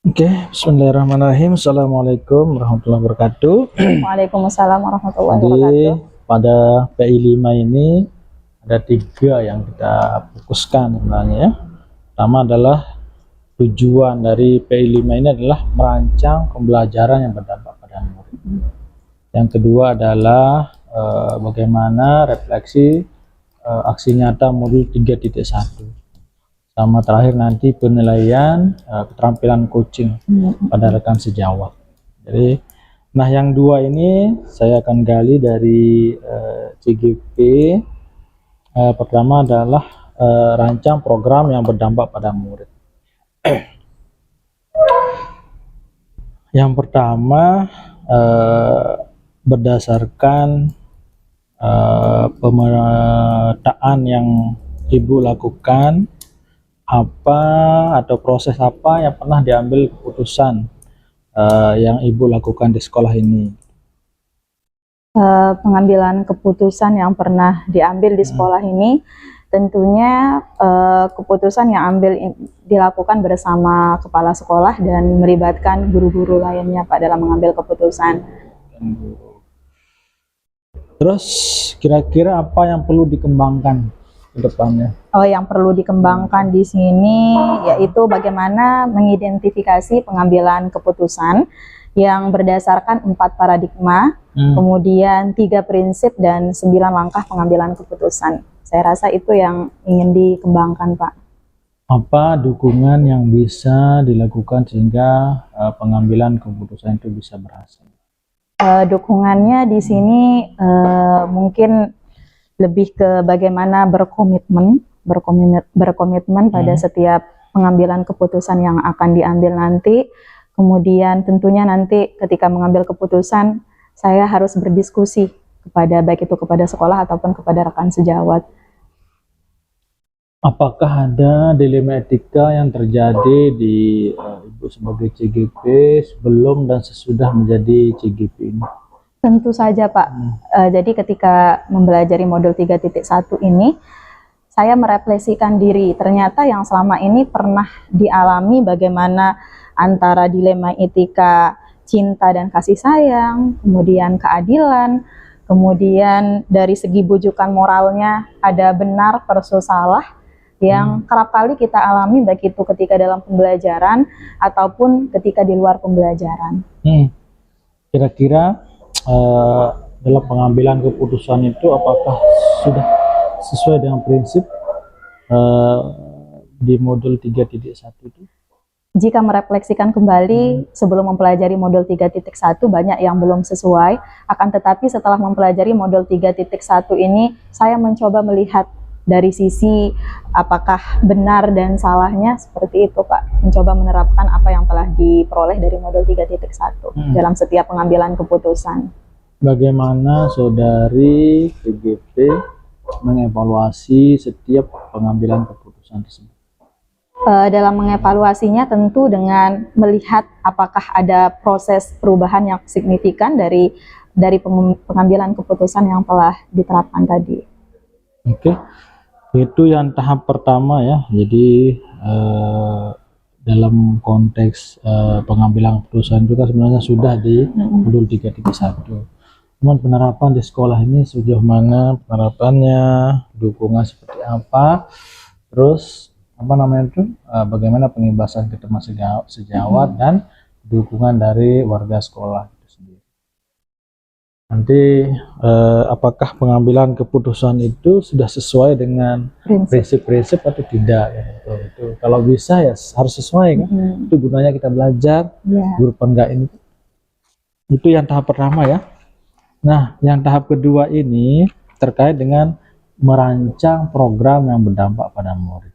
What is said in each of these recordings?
Oke, bismillahirrahmanirrahim. Assalamualaikum warahmatullahi wabarakatuh. Waalaikumsalam warahmatullahi Jadi wabarakatuh. pada PI 5 ini ada 3 yang kita fokuskan sebenarnya ya. Pertama adalah tujuan dari PI 5 ini adalah merancang pembelajaran yang berdampak pada murid. Yang kedua adalah bagaimana refleksi aksi nyata modul 3.1. Sama terakhir nanti penilaian keterampilan coaching pada rekan sejawat. Jadi, nah yang 2 ini saya akan gali dari CGP. Pertama adalah rancang program yang berdampak pada murid. Yang pertama berdasarkan pemetaan yang Ibu lakukan, apa atau proses apa yang pernah diambil keputusan yang Ibu lakukan di sekolah ini? Pengambilan keputusan yang pernah diambil di sekolah ini tentunya keputusan yang dilakukan bersama kepala sekolah dan melibatkan guru-guru lainnya Pak dalam mengambil keputusan. Terus kira-kira apa yang perlu dikembangkan ke depannya? Yang perlu dikembangkan di sini yaitu bagaimana mengidentifikasi pengambilan keputusan yang berdasarkan 4 paradigma, kemudian 3 prinsip dan 9 langkah pengambilan keputusan. Saya rasa itu yang ingin dikembangkan, Pak. Apa dukungan yang bisa dilakukan sehingga pengambilan keputusan itu bisa berhasil? Dukungannya di sini mungkin lebih ke bagaimana berkomitmen pada setiap pengambilan keputusan yang akan diambil nanti. Kemudian tentunya nanti ketika mengambil keputusan saya harus berdiskusi baik itu kepada sekolah ataupun kepada rekan sejawat. Apakah ada dilema etika yang terjadi di Ibu sebagai CGP sebelum dan sesudah menjadi CGP ini? Tentu saja Pak. Jadi ketika mempelajari modul 3.1 ini saya merefleksikan diri. Ternyata yang selama ini pernah dialami bagaimana antara dilema etika cinta dan kasih sayang, kemudian keadilan, kemudian dari segi bujukan moralnya ada benar versus salah yang kerap kali kita alami baik itu ketika dalam pembelajaran ataupun ketika di luar pembelajaran. Kira-kira dalam pengambilan keputusan itu apakah sudah sesuai dengan prinsip di modul 3.1 itu? Jika merefleksikan kembali sebelum mempelajari modul 3.1 banyak yang belum sesuai, akan tetapi setelah mempelajari modul 3.1 ini saya mencoba melihat dari sisi apakah benar dan salahnya seperti itu Pak, mencoba menerapkan apa yang telah diperoleh dari modul 3.1 dalam setiap pengambilan keputusan. Bagaimana Saudari CGP mengevaluasi setiap pengambilan keputusan tersebut? Dalam mengevaluasinya tentu dengan melihat apakah ada proses perubahan yang signifikan dari pengambilan keputusan yang telah diterapkan tadi. Oke, itu yang tahap pertama ya. Jadi dalam konteks pengambilan keputusan juga sebenarnya sudah di modul 3.1. Cuman penerapan di sekolah ini sejauh mana penerapannya, dukungan seperti apa, terus bagaimana pengibasan ke teman sejawat dan dukungan dari warga sekolah itu sendiri. Nanti apakah pengambilan keputusan itu sudah sesuai dengan prinsip-prinsip atau tidak ya? Itu kalau bisa ya harus sesuai kan? Itu gunanya kita belajar, guru enggak ini. Itu yang tahap pertama ya. Nah, yang tahap kedua ini terkait dengan merancang program yang berdampak pada murid.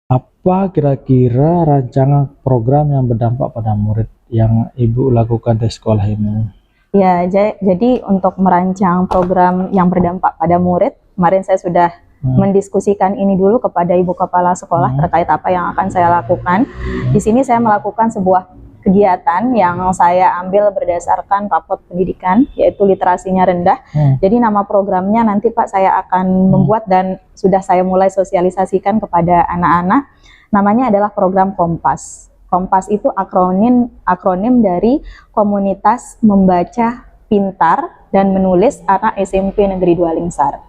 Apa kira-kira rancangan program yang berdampak pada murid yang Ibu lakukan di sekolah ini? Ya, jadi untuk merancang program yang berdampak pada murid, kemarin saya sudah mendiskusikan ini dulu kepada Ibu Kepala Sekolah terkait apa yang akan saya lakukan. Di sini saya melakukan sebuah kegiatan yang saya ambil berdasarkan rapot pendidikan, yaitu literasinya rendah. Jadi nama programnya nanti Pak saya akan membuat dan sudah saya mulai sosialisasikan kepada anak-anak. Namanya adalah program Kompas. Kompas itu akronim dari Komunitas Membaca Pintar dan Menulis Anak SMP Negeri 2 Lingsar.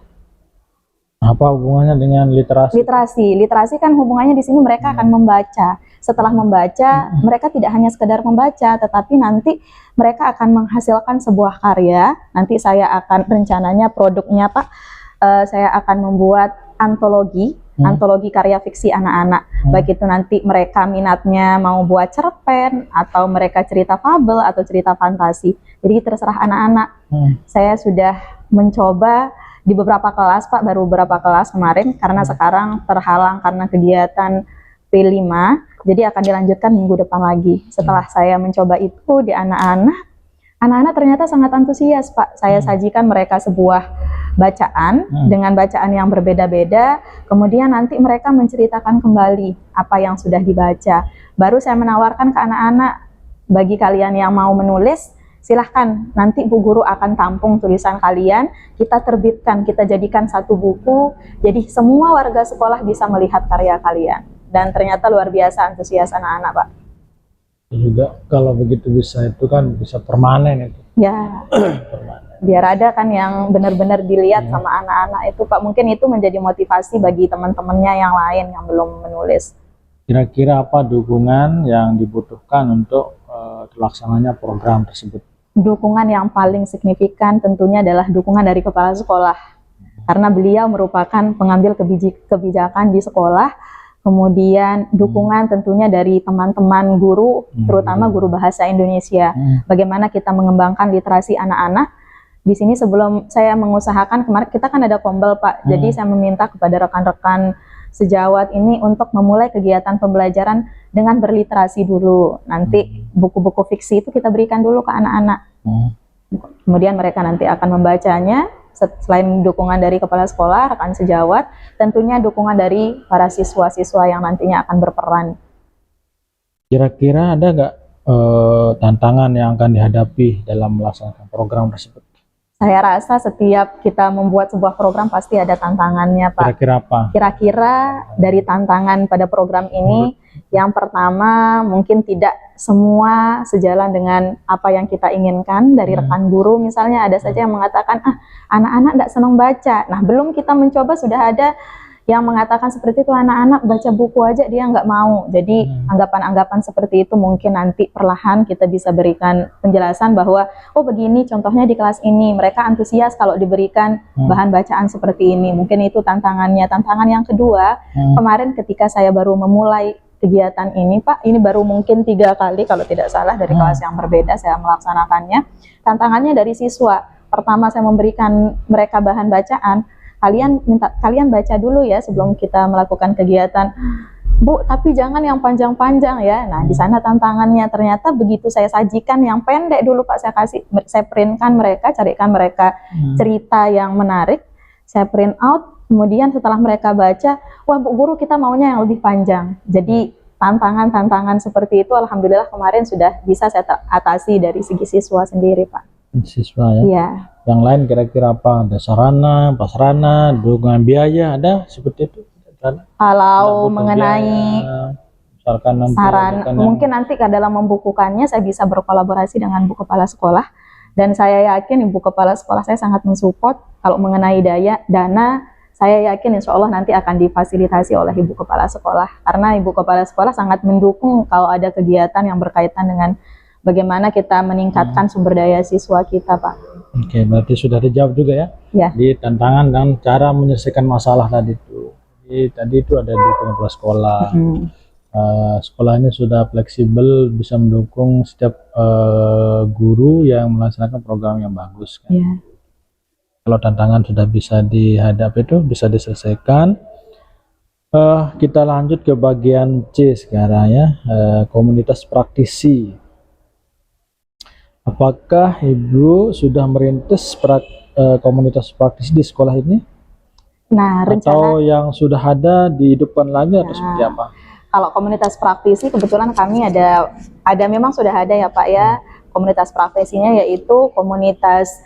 Apa hubungannya dengan literasi? Literasi kan hubungannya di sini mereka akan membaca. Setelah membaca, mereka tidak hanya sekedar membaca, tetapi nanti mereka akan menghasilkan sebuah karya. Nanti saya akan rencananya produknya Pak, saya akan membuat antologi karya fiksi anak-anak. Baik itu nanti mereka minatnya mau buat cerpen, atau mereka cerita fabel, atau cerita fantasi. Jadi terserah anak-anak. Saya sudah mencoba di beberapa kelas Pak, baru beberapa kelas kemarin, karena sekarang terhalang karena kegiatan P5, jadi akan dilanjutkan minggu depan lagi. Setelah saya mencoba itu di anak-anak ternyata sangat antusias Pak. Saya sajikan mereka sebuah bacaan dengan bacaan yang berbeda-beda, kemudian nanti mereka menceritakan kembali apa yang sudah dibaca. Baru saya menawarkan ke anak-anak, bagi kalian yang mau menulis, silahkan, nanti Bu Guru akan tampung tulisan kalian, kita terbitkan, kita jadikan satu buku, jadi semua warga sekolah bisa melihat karya kalian. Dan ternyata luar biasa antusias anak-anak Pak. Juga kalau begitu bisa itu kan bisa permanen itu. Ya, biar ada kan yang benar-benar dilihat sama anak-anak itu Pak. Mungkin itu menjadi motivasi bagi teman-temannya yang lain yang belum menulis. Kira-kira apa dukungan yang dibutuhkan untuk terlaksananya program tersebut? Dukungan yang paling signifikan tentunya adalah dukungan dari kepala sekolah, karena beliau merupakan pengambil kebijakan di sekolah. Kemudian dukungan tentunya dari teman-teman guru, terutama guru bahasa Indonesia. Bagaimana kita mengembangkan literasi anak-anak. Di sini sebelum saya mengusahakan, kemarin kita kan ada kombel Pak, jadi saya meminta kepada rekan-rekan sejawat ini untuk memulai kegiatan pembelajaran dengan berliterasi dulu. Nanti buku-buku fiksi itu kita berikan dulu ke anak-anak. Kemudian mereka nanti akan membacanya. Selain dukungan dari kepala sekolah, rekan sejawat, tentunya dukungan dari para siswa-siswa yang nantinya akan berperan. Kira-kira ada nggak tantangan yang akan dihadapi dalam melaksanakan program tersebut? Saya rasa setiap kita membuat sebuah program pasti ada tantangannya Pak. Kira-kira apa? Kira-kira dari tantangan pada program ini, yang pertama mungkin tidak semua sejalan dengan apa yang kita inginkan dari rekan guru. Misalnya ada saja yang mengatakan, anak-anak tidak senang baca. Nah, belum kita mencoba sudah ada yang mengatakan seperti itu, anak-anak baca buku aja dia nggak mau. Jadi anggapan-anggapan seperti itu mungkin nanti perlahan kita bisa berikan penjelasan bahwa oh begini contohnya di kelas ini, mereka antusias kalau diberikan bahan bacaan seperti ini. Mungkin itu tantangannya. Tantangan yang kedua, kemarin ketika saya baru memulai kegiatan ini Pak, ini baru mungkin 3 kali kalau tidak salah dari kelas yang berbeda saya melaksanakannya. Tantangannya dari siswa. Pertama saya memberikan mereka bahan bacaan, kalian baca dulu ya sebelum kita melakukan kegiatan. Bu, tapi jangan yang panjang-panjang ya. Nah, di sana tantangannya. Ternyata begitu saya sajikan yang pendek dulu Pak, saya printkan mereka, carikan mereka cerita yang menarik, saya print out, kemudian setelah mereka baca, wah Bu Guru kita maunya yang lebih panjang. Jadi tantangan-tantangan seperti itu alhamdulillah kemarin sudah bisa saya atasi dari segi siswa sendiri Pak. Siswa ya? Iya. Yang lain kira-kira apa? Ada sarana, prasarana, dukungan biaya, ada seperti itu? Kalau mengenai misalkan saran, mungkin nanti dalam membukukannya saya bisa berkolaborasi dengan Bu Kepala Sekolah, dan saya yakin Ibu Kepala Sekolah saya sangat mensupport. Kalau mengenai dana, saya yakin insya Allah nanti akan difasilitasi oleh Ibu Kepala Sekolah, karena Ibu Kepala Sekolah sangat mendukung kalau ada kegiatan yang berkaitan dengan bagaimana kita meningkatkan sumber daya siswa kita Pak. Oke, berarti sudah dijawab juga ya? Ya. Di tantangan dan cara menyelesaikan masalah tadi itu. Tadi itu ada dukungan kepala sekolah. Sekolah ini sudah fleksibel, bisa mendukung setiap guru yang melaksanakan program yang bagus kan? Ya. Kalau tantangan sudah bisa dihadapi itu bisa diselesaikan. Kita lanjut ke bagian C sekarang ya, komunitas praktisi. Apakah Ibu sudah merintis komunitas praktisi di sekolah ini? Nah, atau yang sudah ada dihidupkan lagi atau seperti apa? Kalau komunitas praktisi kebetulan kami ada memang sudah ada ya Pak ya, komunitas praktisinya yaitu komunitas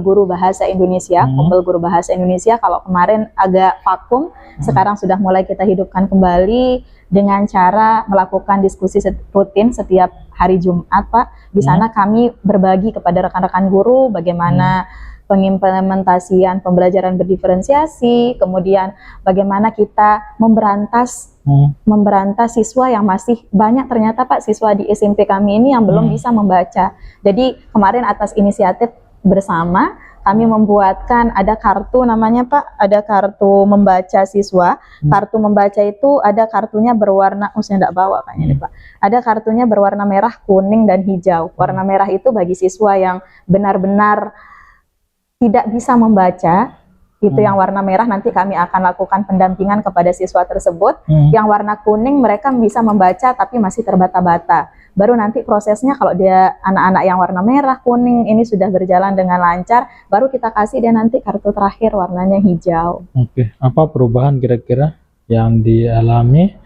guru bahasa Indonesia, Kumpul Guru Bahasa Indonesia. Kalau kemarin agak vakum, sekarang sudah mulai kita hidupkan kembali dengan cara melakukan diskusi rutin setiap hari Jumat Pak. Di sana kami berbagi kepada rekan-rekan guru bagaimana pengimplementasian pembelajaran berdiferensiasi, kemudian bagaimana kita memberantas siswa yang masih banyak ternyata Pak, siswa di SMP kami ini yang belum bisa membaca. Jadi kemarin atas inisiatif bersama kami membuatkan ada kartu namanya Pak, ada kartu membaca siswa. Kartu membaca itu ada kartunya berwarna, saya enggak bawa kayaknya nih Pak. Ada kartunya berwarna merah, kuning dan hijau. Warna merah itu bagi siswa yang benar-benar tidak bisa membaca, itu yang warna merah nanti kami akan lakukan pendampingan kepada siswa tersebut. Yang warna kuning mereka bisa membaca tapi masih terbata-bata. Baru nanti prosesnya kalau dia anak-anak yang warna merah, kuning ini sudah berjalan dengan lancar, baru kita kasih dia nanti kartu terakhir warnanya hijau. Oke, apa perubahan kira-kira yang dialami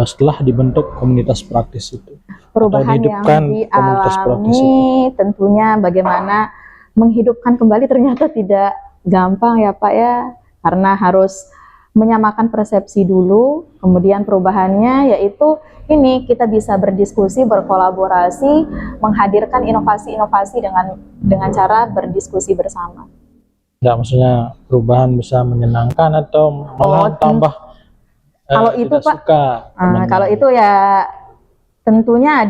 setelah dibentuk komunitas praktis itu? Perubahan yang dialami tentunya bagaimana menghidupkan kembali ternyata tidak gampang ya Pak ya, karena harus menyamakan persepsi dulu. Kemudian perubahannya yaitu ini kita bisa berdiskusi, berkolaborasi, menghadirkan inovasi-inovasi dengan cara berdiskusi bersama. Enggak, maksudnya perubahan bisa menyenangkan atau malah tambah kalau itu Pak, suka, kalau itu ya tentunya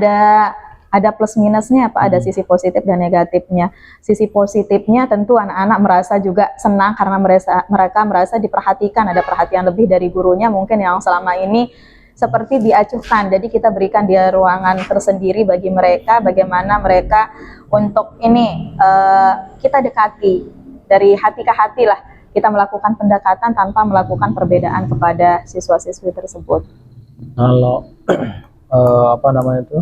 ada plus minusnya Pak, ada sisi positif dan negatifnya. Sisi positifnya tentu anak-anak merasa juga senang karena mereka merasa diperhatikan, ada perhatian lebih dari gurunya mungkin yang selama ini seperti diacuhkan. Jadi kita berikan dia ruangan tersendiri bagi mereka, bagaimana mereka untuk ini kita dekati dari hati ke hati lah, kita melakukan pendekatan tanpa melakukan perbedaan kepada siswa-siswi tersebut. Kalau apa namanya itu?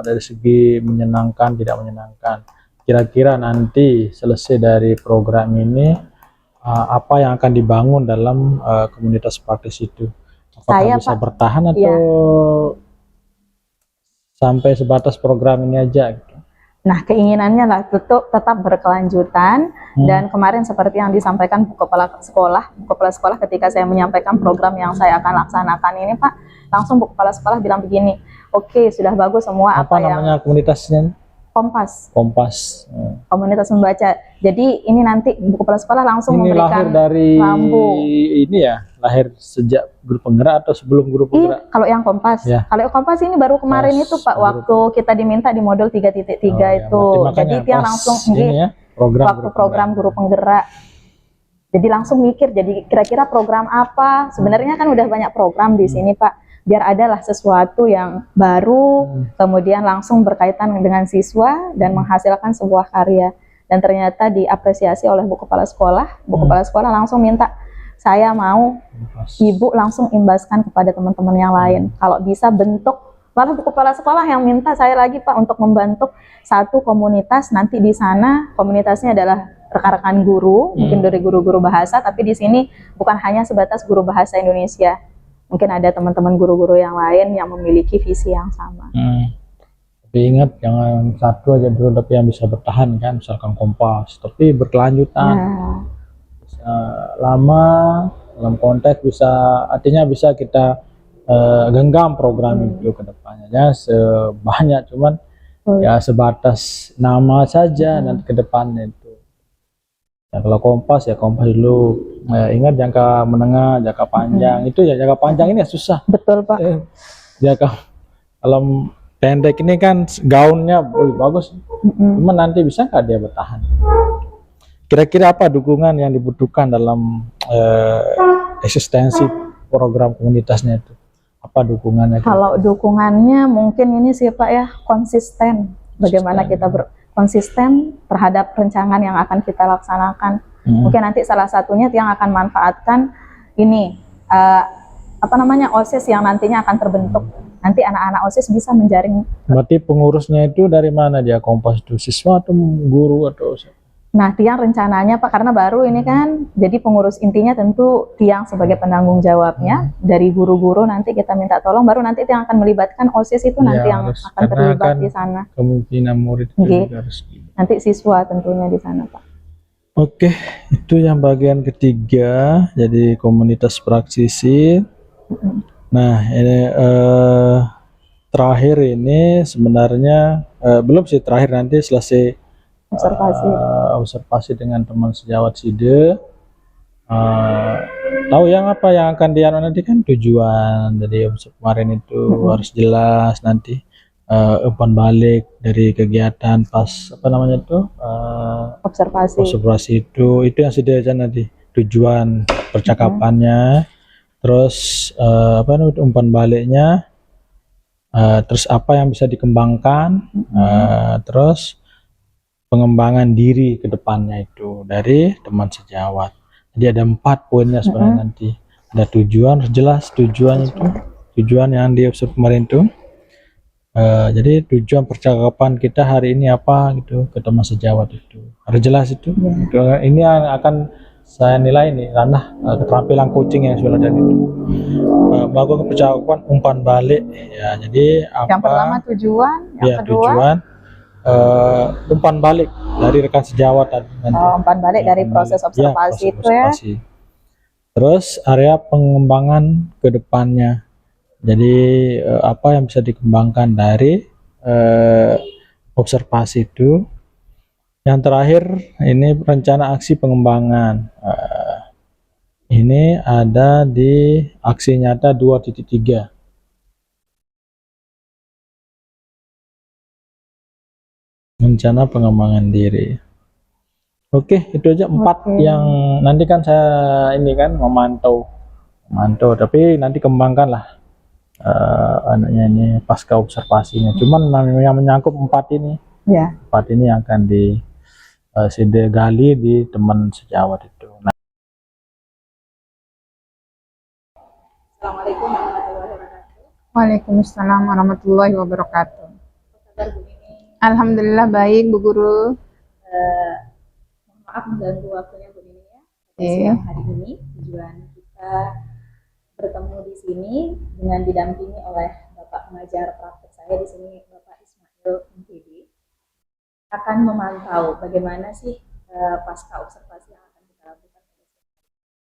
Dari segi menyenangkan, tidak menyenangkan, kira-kira nanti selesai dari program ini apa yang akan dibangun dalam komunitas praktis itu? Apakah bisa bertahan atau sampai sebatas program ini aja gitu? Nah, keinginannya lah tetap berkelanjutan. Dan kemarin seperti yang disampaikan Bu Kepala Sekolah ketika saya menyampaikan program yang saya akan laksanakan ini Pak, langsung Bu Kepala Sekolah bilang begini, oke, sudah bagus semua. Apa namanya komunitasnya? Kompas. Komunitas membaca. Jadi ini nanti Bu Kepala Sekolah langsung ini memberikan lahir dari ini ya, lahir sejak guru penggerak atau sebelum guru penggerak? Kalau yang Kompas, kalau Kompas ini baru kemarin itu Pak, waktu kita diminta di modul 3.3 itu. Jadi dia langsung program guru penggerak. Jadi langsung mikir, jadi kira-kira program apa? Sebenarnya kan udah banyak program di sini Pak. Biar adalah sesuatu yang baru, kemudian langsung berkaitan dengan siswa dan menghasilkan sebuah karya. Dan ternyata diapresiasi oleh Bu Kepala Sekolah. Bu Kepala Sekolah langsung minta, saya mau Ibu langsung imbaskan kepada teman-teman yang lain. Kalau bisa bentuk, malah Bu Kepala Sekolah yang minta saya lagi Pak untuk membentuk satu komunitas. Nanti di sana komunitasnya adalah rekan-rekan guru, mungkin dari guru-guru bahasa, tapi di sini bukan hanya sebatas guru bahasa Indonesia. Mungkin ada teman-teman guru-guru yang lain yang memiliki visi yang sama. Tapi ingat, jangan satu aja dulu, tapi yang bisa bertahan kan, misalkan Kompas, tapi berkelanjutan. Bisa lama, dalam konteks bisa, artinya bisa kita genggam program itu ke depannya. Ya, sebanyak, cuman ya sebatas nama saja nanti ke depannya itu. Ya, kalau Kompas ya Kompas dulu. Ingat jangka menengah, jangka panjang. Itu ya jangka panjang ini ya susah. Betul Pak. Kalau pendek ini kan gaunnya bagus. Cuman nanti bisa nggak dia bertahan? Kira-kira apa dukungan yang dibutuhkan dalam eksistensi program komunitasnya itu? Apa dukungannya? Kalau dukungannya mungkin ini sih Pak ya, konsisten. Bagaimana kita konsisten terhadap rencangan yang akan kita laksanakan. Mungkin nanti salah satunya yang akan manfaatkan ini OSIS yang nantinya akan terbentuk. Nanti anak-anak OSIS bisa menjaring. Berarti pengurusnya itu dari mana dia Kompas itu? Siswa atau guru atau Nah, Tiang rencananya Pak, karena baru ini kan, jadi pengurus intinya tentu Tiang sebagai penanggung jawabnya. Dari guru-guru nanti kita minta tolong, baru nanti Tiang akan melibatkan OSIS itu nanti Ya, yang harus, akan karena terlibat kan di sana. kemungkinan murid itu Oke. juga harus. Nanti siswa tentunya di sana Pak. Oke, itu yang bagian ketiga, jadi komunitas praktisi. Nah, ini terakhir ini sebenarnya belum sih, terakhir nanti selesai Observasi. observasi dengan teman sejawat SIDE. Tahu yang apa yang akan dianu nanti kan tujuan dari kemarin itu harus jelas nanti umpan balik dari kegiatan pas apa namanya tuh Observasi. observasi itu yang sediakan nanti tujuan percakapannya, terus apa namanya umpan baliknya, terus apa yang bisa dikembangkan, terus pengembangan diri ke depannya itu dari teman sejawat. Jadi ada 4 poinnya sebenarnya nanti. Ada tujuan, jelas tujuan itu, tujuan yang di episode kemarin itu. Jadi tujuan percakapan kita hari ini apa gitu ke teman sejawat itu harus jelas itu. Ini yang akan saya nilai nih ranah keterampilan coaching yang sudah ada itu. Melakukan percakapan umpan balik ya. Jadi apa? Yang pertama tujuan, yang kedua tujuan umpan balik dari rekan sejawat tadi nanti. umpan balik dari proses observasi itu ya. Terus area pengembangan ke depannya. Jadi apa yang bisa dikembangkan dari observasi itu. Yang terakhir ini rencana aksi pengembangan. Ini ada di aksi nyata 2.3. Rencana pengembangan diri. Oke, itu aja 4 yang nanti kan saya ini kan memantau, tapi nanti kembangkan lah anaknya ini pasca observasinya. Cuman yang menyangkut 4 ini, 4 ini akan di SIDE gali di teman sejawat itu. Nah. Assalamualaikum warahmatullahi wabarakatuh. Waalaikumsalam warahmatullahi wabarakatuh. Alhamdulillah baik Bu Guru. Maaf mengganggu waktunya Bu Nini ya. Iya. Hari ini tujuan kita bertemu di sini dengan didampingi oleh Bapak pengajar praktek saya di sini, Bapak Ismail MPD, akan memantau bagaimana sih pasca observasi yang akan kita lakukan.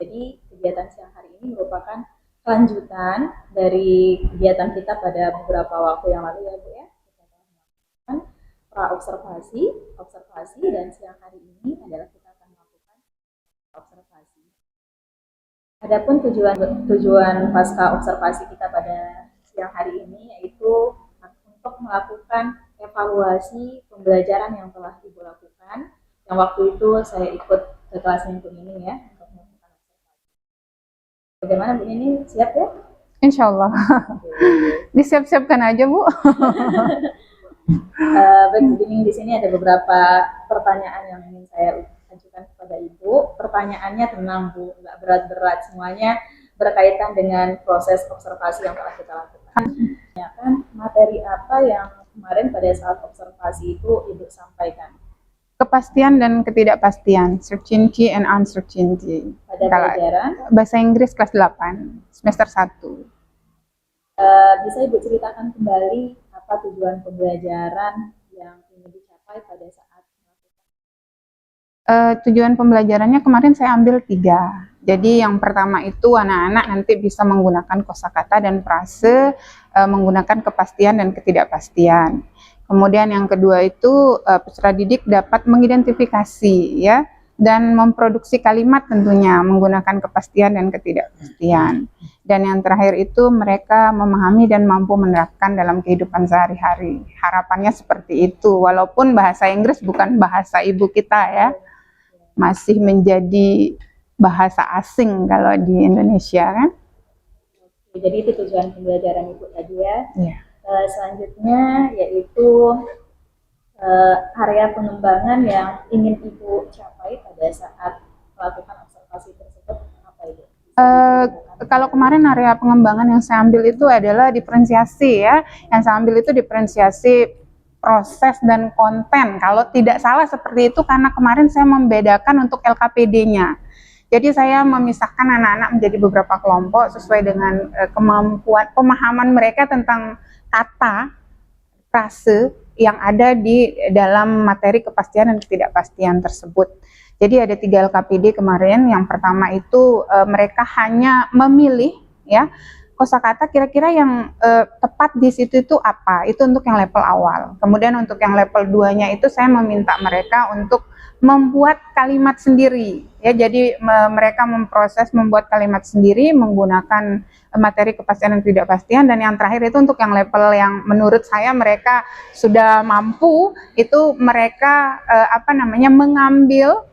Jadi kegiatan siang hari ini merupakan kelanjutan dari kegiatan kita pada beberapa waktu yang lalu ya Bu ya. Kita telah melakukan pra-observasi, observasi, dan siang hari ini adalah kita akan melakukan observasi. Adapun tujuan pasca observasi kita pada siang hari ini yaitu untuk melakukan evaluasi pembelajaran yang telah Ibu lakukan. Yang waktu itu saya ikut ke kelasnya Bu Nining ya untuk melakukan observasi. Bagaimana Bu Nining, siap ya? Insya Allah. Disiap-siapkan aja Bu. Baik Bu Nining, di sini ada beberapa pertanyaan yang ingin saya ajukan kepada Ibu. Pertanyaannya tenang Bu, nggak berat-berat, semuanya berkaitan dengan proses observasi yang telah kita lakukan. Ya kan, materi apa yang kemarin pada saat observasi itu Ibu sampaikan? Kepastian dan ketidakpastian, certainty and uncertainty. Pada pelajaran bahasa Inggris kelas 8, semester 1. Bisa Ibu ceritakan kembali apa tujuan pembelajaran yang ingin dicapai pada saat melakukan? Tujuan pembelajarannya kemarin saya ambil 3. Jadi yang pertama itu anak-anak nanti bisa menggunakan kosakata dan frase, menggunakan kepastian dan ketidakpastian. Kemudian yang kedua itu peserta didik dapat mengidentifikasi ya dan memproduksi kalimat tentunya menggunakan kepastian dan ketidakpastian. Dan yang terakhir itu mereka memahami dan mampu menerapkan dalam kehidupan sehari-hari. Harapannya seperti itu, walaupun bahasa Inggris bukan bahasa ibu kita ya, masih menjadi bahasa asing kalau di Indonesia kan. Jadi itu tujuan pembelajaran Ibu tadi ya. Iya. Selanjutnya yaitu area pengembangan yang ingin Ibu capai pada saat melakukan observasi tersebut apa Ibu? Kalau kemarin area pengembangan yang saya ambil itu adalah diferensiasi ya. Yang saya ambil itu diferensiasi proses dan konten. Kalau tidak salah seperti itu, karena kemarin saya membedakan untuk LKPD-nya. Jadi saya memisahkan anak-anak menjadi beberapa kelompok sesuai dengan kemampuan pemahaman mereka tentang kata, frase yang ada di dalam materi kepastian dan ketidakpastian tersebut. Jadi ada 3 LKPD kemarin. Yang pertama itu mereka hanya memilih ya kosakata kira-kira yang tepat di situ itu apa. Itu untuk yang level awal. Kemudian untuk yang level 2-nya itu saya meminta mereka untuk membuat kalimat sendiri ya. Jadi mereka membuat kalimat sendiri menggunakan materi kepastian dan ketidakpastian. Dan yang terakhir itu untuk yang level yang menurut saya mereka sudah mampu, itu mereka mengambil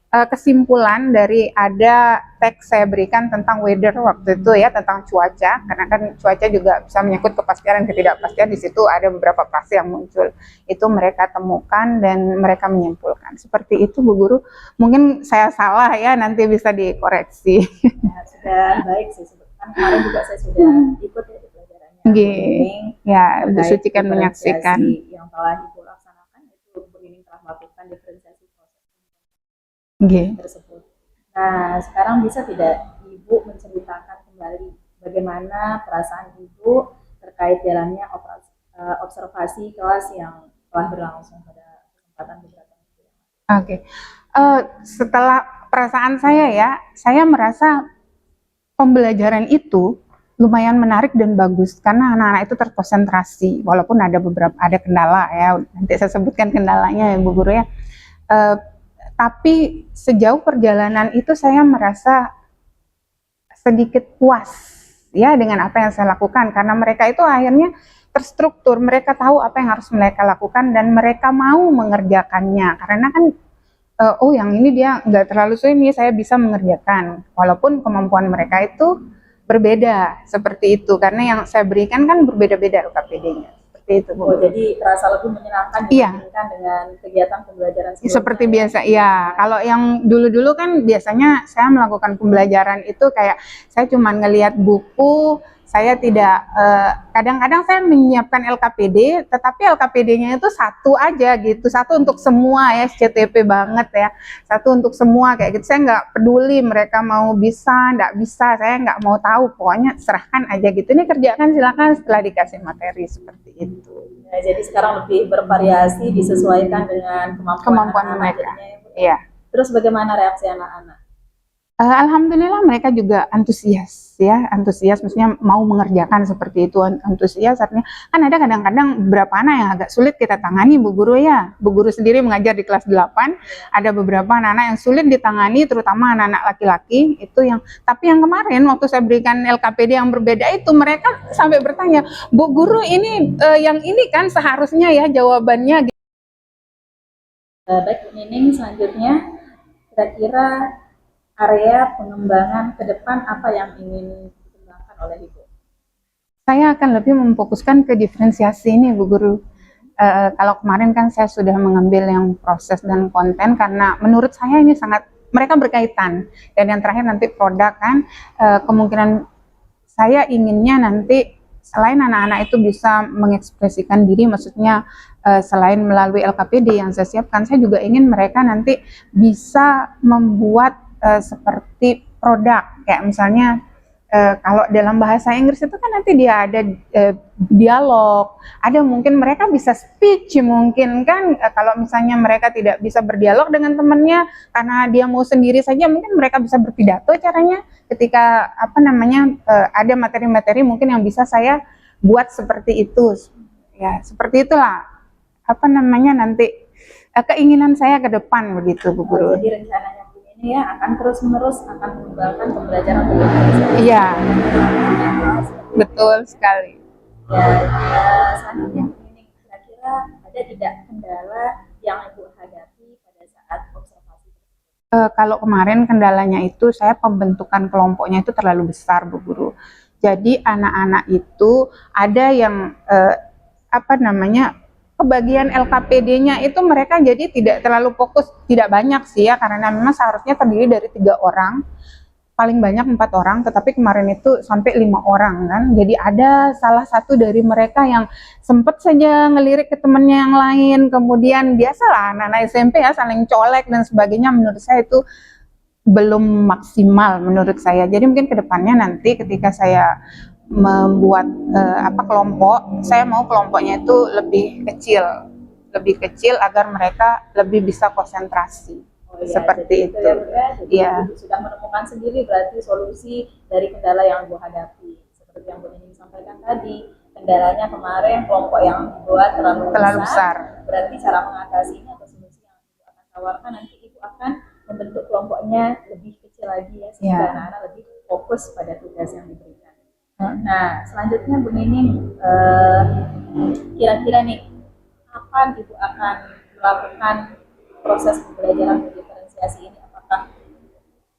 kesimpulan dari ada teks saya berikan tentang weather waktu itu ya, tentang cuaca, karena kan cuaca juga bisa menyangkut kepastian dan ketidakpastian. Di situ ada beberapa frase yang muncul, itu mereka temukan dan mereka menyimpulkan seperti itu, Bu Guru. Mungkin saya salah ya, nanti bisa dikoreksi. Ya, sudah baik sih, kan kemarin juga saya sudah ikut ya di pelajarannya. Ya, Bu Suci kan menyaksikan yang telah Ibu laksanakan, itu Bu Nining telah melakukan diferensiasi tersebut. Nah, sekarang bisa tidak Ibu menceritakan kembali bagaimana perasaan Ibu terkait jalannya observasi kelas yang telah berlangsung pada kesempatan beberapa minggu. Oke. Setelah perasaan saya ya, saya merasa pembelajaran itu lumayan menarik dan bagus karena anak-anak itu terkonsentrasi, walaupun ada kendala ya. Nanti saya sebutkan kendalanya ya Bu Guru ya. Tapi sejauh perjalanan itu saya merasa sedikit puas ya dengan apa yang saya lakukan, karena mereka itu akhirnya terstruktur, mereka tahu apa yang harus mereka lakukan dan mereka mau mengerjakannya. Karena kan yang ini dia nggak terlalu sulit nih, saya bisa mengerjakan, walaupun kemampuan mereka itu berbeda seperti itu, karena yang saya berikan kan berbeda-beda LKPD-nya. Itu, jadi terasa lebih menyenangkan dibandingkan dengan kegiatan pembelajaran sebelumnya. Seperti biasa, iya. Kalau yang dulu-dulu kan biasanya saya melakukan pembelajaran itu kayak saya cuma ngelihat buku, saya tidak, kadang-kadang saya menyiapkan LKPD, tetapi LKPD-nya itu satu aja gitu, satu untuk semua ya, SCTP banget ya, satu untuk semua kayak gitu. Saya nggak peduli mereka mau bisa, nggak bisa, saya nggak mau tahu, pokoknya serahkan aja gitu. Ini kerjakan silakan setelah dikasih materi seperti itu. Nah, jadi sekarang lebih bervariasi, disesuaikan dengan kemampuan mereka. Iya. Terus bagaimana reaksi anak-anak? Alhamdulillah mereka juga antusias ya, maksudnya mau mengerjakan seperti itu, antusias. Artinya kan ada kadang-kadang beberapa anak yang agak sulit kita tangani Bu Guru ya. Bu Guru sendiri mengajar di kelas 8, ada beberapa anak-anak yang sulit ditangani, terutama anak-anak laki-laki itu yang. Tapi yang kemarin waktu saya berikan LKPD yang berbeda itu, mereka sampai bertanya, Bu Guru ini yang ini kan seharusnya ya jawabannya. Baik Bu Nining, selanjutnya kira-kira area pengembangan ke depan apa yang ingin dikembangkan oleh Ibu? Saya akan lebih memfokuskan ke diferensiasi ini Bu Guru. Kalau kemarin kan saya sudah mengambil yang proses dan konten karena menurut saya ini sangat, mereka berkaitan. Dan yang terakhir nanti produk kan, kemungkinan saya inginnya nanti selain anak-anak itu bisa mengekspresikan diri, maksudnya selain melalui LKPD yang saya siapkan, saya juga ingin mereka nanti bisa membuat seperti produk, kayak misalnya kalau dalam bahasa Inggris itu kan nanti dia ada dialog, ada mungkin mereka bisa speech mungkin kan, kalau misalnya mereka tidak bisa berdialog dengan temannya karena dia mau sendiri saja, mungkin mereka bisa berpidato caranya ketika ada materi-materi mungkin yang bisa saya buat seperti itu ya, seperti itulah nanti keinginan saya ke depan begitu Bu Guru. Jadi rencananya ini ya akan terus-menerus akan mengembangkan pembelajaran pembelajaran. Iya, betul sekali. Ya, selanjutnya ini kira-kira ada tidak kendala yang Ibu hadapi pada saat observasi? Kalau kemarin kendalanya itu saya pembentukan kelompoknya itu terlalu besar Bu Guru. Jadi anak-anak itu ada yang kebagian LKPD-nya itu mereka jadi tidak terlalu fokus, tidak banyak sih ya, karena memang seharusnya terdiri dari 3 orang. paling banyak 4 orang, tetapi kemarin itu sampai 5 orang kan. Jadi ada salah satu dari mereka yang sempat saja ngelirik ke temannya yang lain, kemudian biasalah anak-anak SMP ya saling colek dan sebagainya. Menurut saya itu belum maksimal menurut saya. Jadi mungkin kedepannya nanti ketika saya membuat kelompok, saya mau kelompoknya itu lebih kecil agar mereka lebih bisa konsentrasi. Oh, ya, Seperti jadi itu. Ya. Ibu sudah menemukan sendiri berarti solusi dari kendala yang Ibu hadapi. Seperti yang Bu Nining sampaikan tadi, kendalanya kemarin kelompok yang dibuat terlalu besar. Berarti cara mengatasinya atau solusi yang Ibu akan tawarkan nanti Ibu akan membentuk kelompoknya lebih kecil lagi ya, sehingga anak-anak lebih fokus pada tugas yang diberikan. Nah, selanjutnya Bu Nining, kira-kira nih, kapan Ibu akan melakukan proses pembelajaran diferensiasi ini? Apakah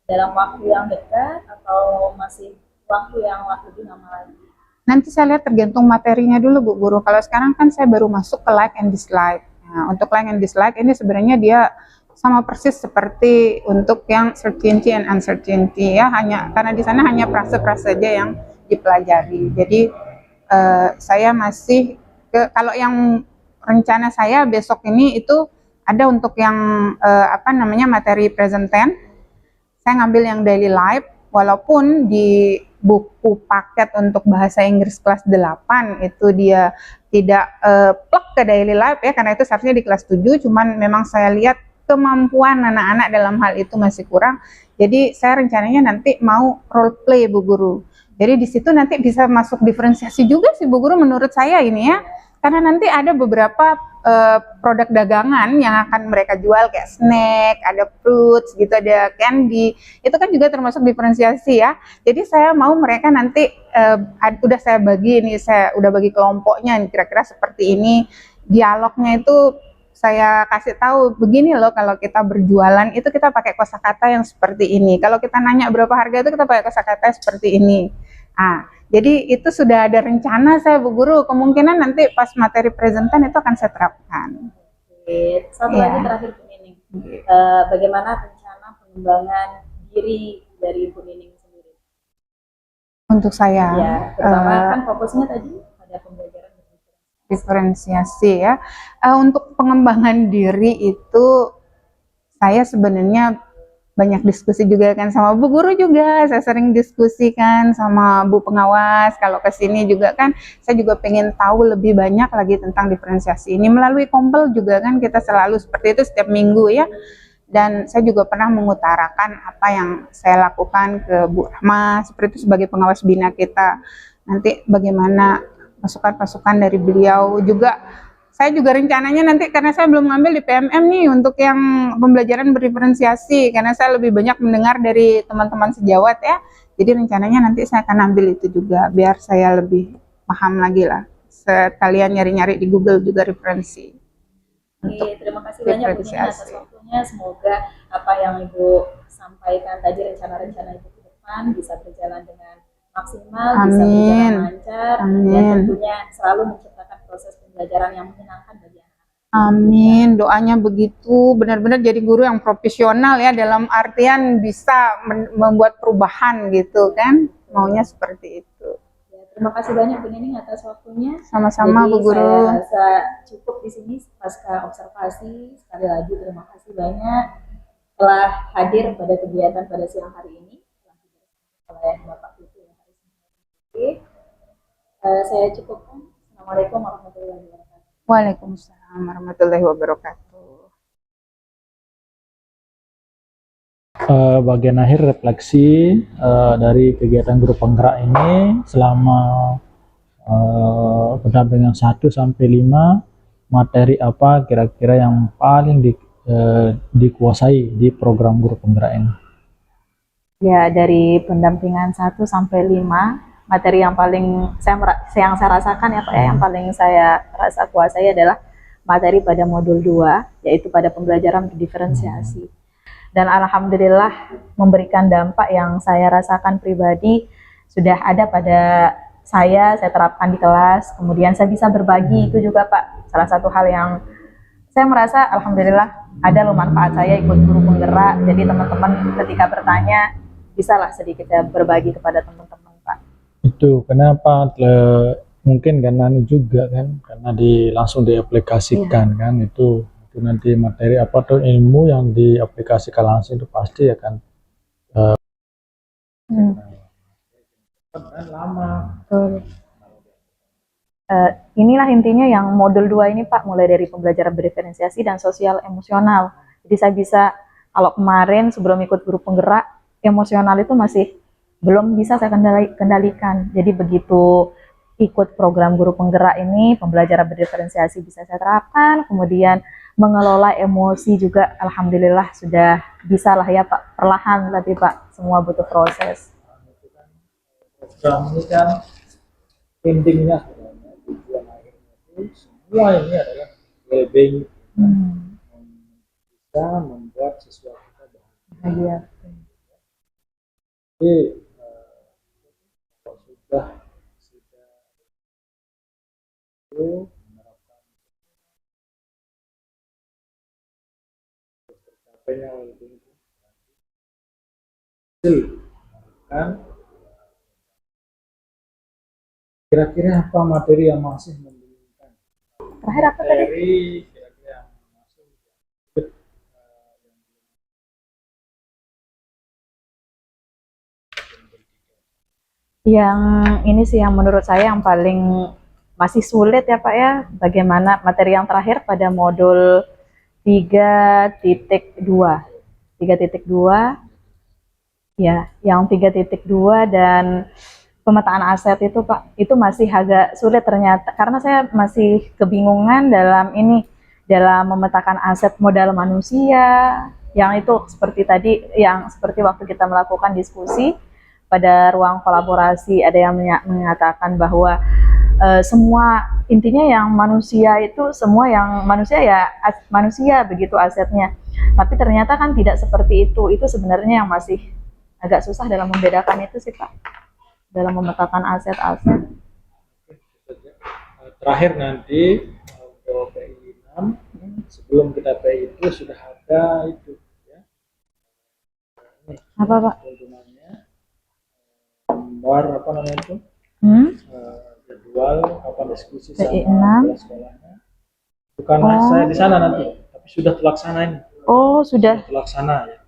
dalam waktu yang dekat atau masih waktu yang lebih lama lagi? Nanti saya lihat tergantung materinya dulu Bu Guru. Kalau sekarang kan saya baru masuk ke like and dislike. Nah, untuk like and dislike ini sebenarnya dia sama persis seperti untuk yang certainty and uncertainty ya, hanya karena di sana hanya frase-frase saja yang dipelajari. Jadi saya masih kalau yang rencana saya besok ini itu ada untuk yang materi present tense, saya ngambil yang daily life, walaupun di buku paket untuk bahasa Inggris kelas 8 itu dia tidak plek ke daily life ya, karena itu seharusnya di kelas 7, cuman memang saya lihat kemampuan anak-anak dalam hal itu masih kurang. Jadi saya rencananya nanti mau role play Bu Guru. Jadi di situ nanti bisa masuk diferensiasi juga sih Bu Guru menurut saya ini ya. Karena nanti ada beberapa produk dagangan yang akan mereka jual kayak snack, ada fruits gitu, ada candy. Itu kan juga termasuk diferensiasi ya. Jadi saya mau mereka nanti udah saya bagi ini, saya udah bagi kelompoknya kira-kira seperti ini. Dialognya itu saya kasih tahu begini loh, kalau kita berjualan itu kita pakai kosakata yang seperti ini. Kalau kita nanya berapa harga itu kita pakai kosakata seperti ini. Jadi itu sudah ada rencana saya Bu Guru, kemungkinan nanti pas materi presentan itu akan saya terapkan. Oke, satu lagi terakhir Bu Nining, bagaimana rencana pengembangan diri dari Bu Nining sendiri? Untuk saya, ya, pertama kan fokusnya tadi pada pembelajaran diferensiasi ya. Untuk pengembangan diri itu saya sebenarnya banyak diskusi juga kan sama Bu Guru juga, saya sering diskusikan sama Bu Pengawas, kalau ke sini juga kan saya juga pengen tahu lebih banyak lagi tentang diferensiasi ini. Melalui kompel juga kan kita selalu seperti itu setiap minggu ya, dan saya juga pernah mengutarakan apa yang saya lakukan ke Bu Rahma, seperti itu sebagai pengawas bina kita. Nanti bagaimana masukan-masukan dari beliau juga. Saya juga rencananya nanti, karena saya belum ngambil di PMM nih untuk yang pembelajaran berdiferensiasi, karena saya lebih banyak mendengar dari teman-teman sejawat ya. Jadi rencananya nanti saya akan ambil itu juga, biar saya lebih paham lagi lah. Sekalian nyari-nyari di Google juga referensi. Oke, terima kasih banyak Bu Nining atas waktunya. Semoga apa yang Ibu sampaikan tadi, rencana-rencana Ibu ke depan bisa berjalan dengan maksimal, bisa berjalan lancar, dan tentunya selalu menciptakan proses pembelajaran yang menyenangkan bagi anak-anak. Amin, doanya begitu, benar-benar jadi guru yang profesional ya, dalam artian bisa membuat perubahan gitu kan, maunya seperti itu. Ya, terima kasih banyak Bu Nining atas waktunya. Sama-sama Bu Guru. Saya rasa cukup di sini pasca observasi. Sekali lagi terima kasih banyak telah hadir pada kegiatan pada siang hari ini oleh Bapak Putu yang hari ini. Saya cukupkan. Assalamualaikum warahmatullahi wabarakatuh. Waalaikumsalam warahmatullahi wabarakatuh. Bagian akhir refleksi dari kegiatan grup penggerak ini selama pendampingan 1 sampai 5, materi apa kira-kira yang paling dikuasai di program grup penggerak ini? Ya, dari pendampingan 1 sampai 5, materi yang paling yang saya rasakan ya Pak, yang paling saya rasa kuasai adalah materi pada modul 2, yaitu pada pembelajaran diferensiasi. Dan alhamdulillah memberikan dampak yang saya rasakan pribadi sudah ada pada saya terapkan di kelas, kemudian saya bisa berbagi, itu juga Pak salah satu hal yang saya merasa alhamdulillah ada loh manfaat saya ikut guru penggerak. Jadi teman-teman ketika bertanya bisalah sedikit saya berbagi kepada teman-teman Pak. Itu kenapa mungkin karena ini juga kan, karena langsung diaplikasikan kan, itu nanti materi apa tuh ilmu yang diaplikasikan langsung itu pasti akan lama. Betul. Inilah intinya yang modul 2 ini Pak, mulai dari pembelajaran berdiferensiasi dan sosial emosional. Jadi saya bisa, kalau kemarin sebelum ikut grup penggerak, emosional itu masih belum bisa saya kendalikan. Jadi begitu ikut program guru penggerak ini, pembelajaran berdiferensiasi bisa saya terapkan, kemudian mengelola emosi juga alhamdulillah sudah bisa lah ya Pak, perlahan tapi Pak, semua butuh proses. Program ini kan intinya sebenarnya tujuan akhirnya itu semua ini adalah well-being, bisa membuat siswa kita bahagia. Jadi kalau sudah itu menerapkan tercapainya well-being itu hasil kan. Kira-kira apa materi yang masih membingungkan? Terakhir apa tadi? Materi kira-kira yang masih Yang ini sih yang menurut saya yang paling masih sulit ya Pak ya, bagaimana materi yang terakhir pada modul 3.2. 3.2 ya, yang 3.2 dan pemetaan aset itu Pak, itu masih agak sulit ternyata, karena saya masih kebingungan dalam memetakan aset modal manusia, yang itu seperti tadi, yang seperti waktu kita melakukan diskusi pada ruang kolaborasi, ada yang mengatakan bahwa semua intinya yang manusia itu, semua yang manusia ya manusia begitu asetnya, tapi ternyata kan tidak seperti itu sebenarnya yang masih agak susah dalam membedakan itu sih Pak, dalam memetakan aset-aset. Terakhir nanti untuk PI 6, sebelum kita PI itu sudah ada itu ya. Apa Pak? Tuntunannya, gambar apa namanya itu? Jadwal apa diskusi PI sama 6. sekolahnya. Bukan saya di sana nanti, tapi sudah terlaksana ini. Oh, sudah Terlaksana ya.